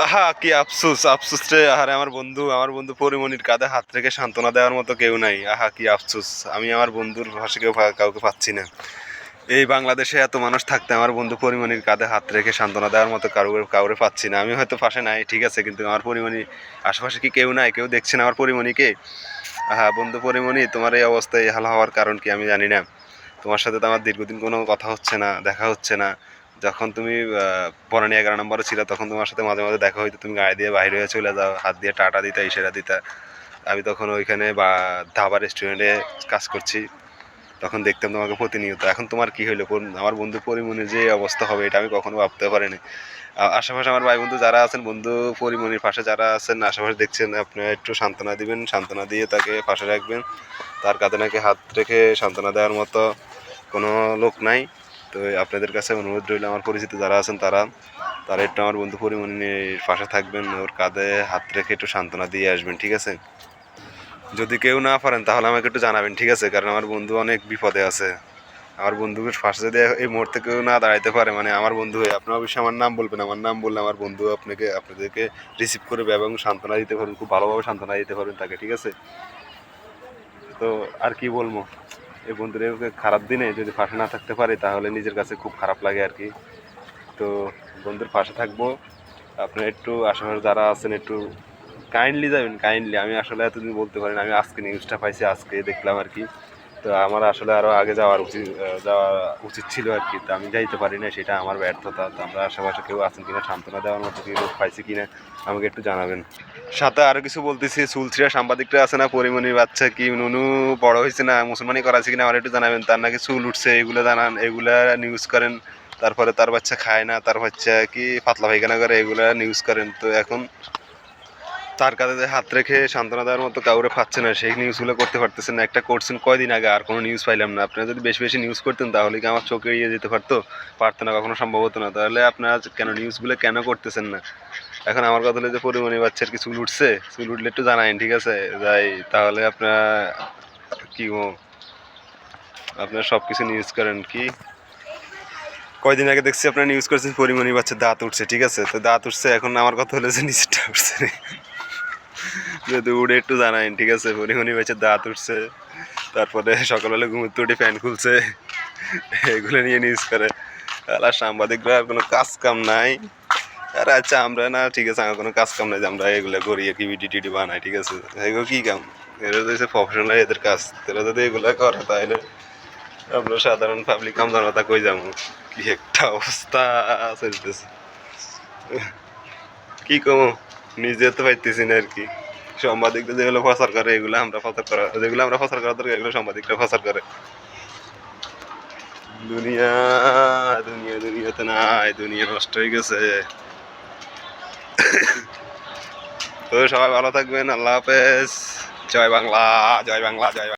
আহা কি আফসোস, আফসোস রে। আহারে আমার বন্ধু পরিমণির কাঁধে হাত রেখে সান্ত্বনা দেওয়ার মতো কেউ নাই। আহা কি আফসোস, আমি আমার বন্ধুর পাশে কাউকে পাচ্ছি না। এই বাংলাদেশে এত মানুষ থাকতে আমার বন্ধু পরিমণির কাঁধে হাত রেখে সান্ত্বনা দেওয়ার মতো কাউরে পাচ্ছি না। আমি হয়তো পাশে নাই, ঠিক আছে, কিন্তু আমার পরিমণি আশেপাশে কি কেউ নাই? কেউ দেখছে না আমার পরিমণিকে? আহা বন্ধু পরিমণি, তোমার এই অবস্থায় এই হাল হওয়ার কারণ কি আমি জানি না। তোমার সাথে তো আমার দীর্ঘদিন কোনো কথা হচ্ছে না, দেখা হচ্ছে না। যখন তুমি বনানী 11 নম্বরে ছিল তখন তোমার সাথে মাঝে মাঝে দেখা হইতো, তুমি গাড়ি দিয়ে বাইরে হয়ে চলে যাও, হাত দিয়ে টাটা দিতা, ইশারা দিতা। আমি তখন ওইখানে বা ধাবা রেস্টুরেন্টে কাজ করছি, তখন দেখতাম তোমাকে প্রতিনিয়ত। এখন তোমার কি হইলো? আমার বন্ধু পরিমণির যে অবস্থা হবে এটা আমি কখনো ভাবতে পারিনি। আশেপাশে আমার ভাই বন্ধু যারা আছেন, বন্ধু পরিমণির পাশে যারা আছেন আশেপাশে দেখছেন, আপনারা একটু সান্ত্বনা দিবেন, সান্ত্বনা দিয়ে তাকে পাশে রাখবেন। তার কাঁধে নাকি হাত রেখে সান্ত্বনা দেওয়ার মতো কোনো লোক নাই। তো আপনাদের কাছে অনুরোধ রইল, আমার পরিচিত যারা আছেন তারা তারা একটু আমার বন্ধু পরিমণির পাশে থাকবেন, ওর কাঁধে হাত রেখে একটু সান্ত্বনা দিয়ে আসবেন, ঠিক আছে? যদি কেউ না পারেন তাহলে আমাকে একটু জানাবেন, ঠিক আছে? কারণ আমার বন্ধু অনেক বিপদে আছে। আমার বন্ধুকে পাশে যদি এই মুহূর্তে কেউ না দাঁড়াইতে পারে, মানে আমার বন্ধু হয়ে, আপনার অবশ্যই আমার নাম বলবেন। আমার নাম বললে আমার বন্ধু আপনাদেরকে রিসিভ করবে এবং সান্ত্বনা দিতে পারবেন, খুব ভালোভাবে সান্ত্বনা দিতে পারবেন তাকে, ঠিক আছে? তো আর কি বলবো, এই বন্ধুর খারাপ দিনে যদি পাশে না থাকতে পারি তাহলে নিজের কাছে খুব খারাপ লাগে আর কি। তো বন্ধুর পাশে থাকবো। আপনার একটু আশেপাশে যারা আছেন একটু কাইন্ডলি যাবেন, কাইন্ডলি। আমি আসলে এতদিন বলতে পারি না, আমি আজকে নিউজটা পাইছি, আজকে দেখলাম আর কি। তো আমার আসলে আরও আগে যাওয়া উচিত ছিল আর কি। তো আমি যাইতে পারি না, সেটা আমার ব্যর্থতা। তো আমরা আশেপাশে কেউ আছেন কিনা, সান্ত্বনা দেওয়ার মতো কেউ লোক পাইছি কিনা আমাকে একটু জানাবেন। সাথে আরও কিছু বলতেছি, চুলছিরা সাংবাদিকরা আছে না, পরিমণির বাচ্চা কি নুনু বড় হয়েছে না, মুসলমানি করা আছে কিনা আমার একটু জানাবেন। তার নাকি চুল উঠছে, এগুলো জানান, এগুলা নিউজ করেন। তারপরে তার বাচ্চা খায় না, তার বাচ্চা কি পাতলা পায়খানা করে, এগুলা নিউজ করেন। তো এখন তার কাছে হাত রেখে সান্ত্বনা দেওয়ার মতো কাউরে পাচ্ছে না, সেই নিউজগুলো করতে পারতেছেন না। একটা করছেন কয়দিন আগে, আর কোনো নিউজ পাইলাম না। আপনারা যদি বেশি বেশি নিউজ করতেন তাহলে কি আমার চোখে ইয়ে যেতে পারতো? পারতো না, কখনো সম্ভব হতো না। তাহলে আপনারা কেন নিউজগুলো কেন করতেছেন না? এখন আমার কথা হলো যে পরিমণি বাচ্চার কি চুল উঠছে? চুল উঠলে একটু জানাইন, ঠিক আছে? যাই তাহলে আপনার কি আপনার সব কিছু নিউজ করেন কি? কয়দিন আগে দেখছি আপনার নিউজ করছেন পরিমণি বাচ্চার দাঁত উঠছে, ঠিক আছে? তো দাঁত উঠছে, এখন আমার কথা হলো যে নিচেরটা উঠছে। যদি উড়ে একটু জানাইন, ঠিক আছে? পরিমণি বাচ্চার দাঁত উঠছে, তারপরে সকালবেলা ঘুমোতে উঠে ফ্যান খুলছে, এগুলো নিয়ে নিউজ করে। আর সাংবাদিকরা আর কোনো কাজ কাম নাই। আর আচ্ছা আমরা না, ঠিক আছে, আমার কোনো কাজ কাম নাই যে আমরা এগুলো করি আর কি, ভিডিও টিডি বানাই, ঠিক আছে? এগুলো কী কাম? এরা তো হচ্ছে প্রফেশনাল এদের কাজ। এরা যদি এগুলো করে তাহলে আমরা সাধারণ পাবলিক কাম জনতা কই যাবো? কি একটা অবস্থা চলতেছে, কি কমো, নিজে তো পাইতেছি না আর কি। সাংবাদিকরা যেগুলো প্রচার করে এগুলো আমরা প্রচার করা, যেগুলো আমরা প্রচার করা দরকার এগুলো সাংবাদিকরা প্রচার করে। দুনিয়া দুনিয়া দুনিয়াতে নাই, দুনিয়া নষ্ট হয়ে গেছে। তো সবাই ভালো থাকবেন, আল্লাহ হাফেজ। জয় বাংলা, জয় বাংলা, জয় বাংলা।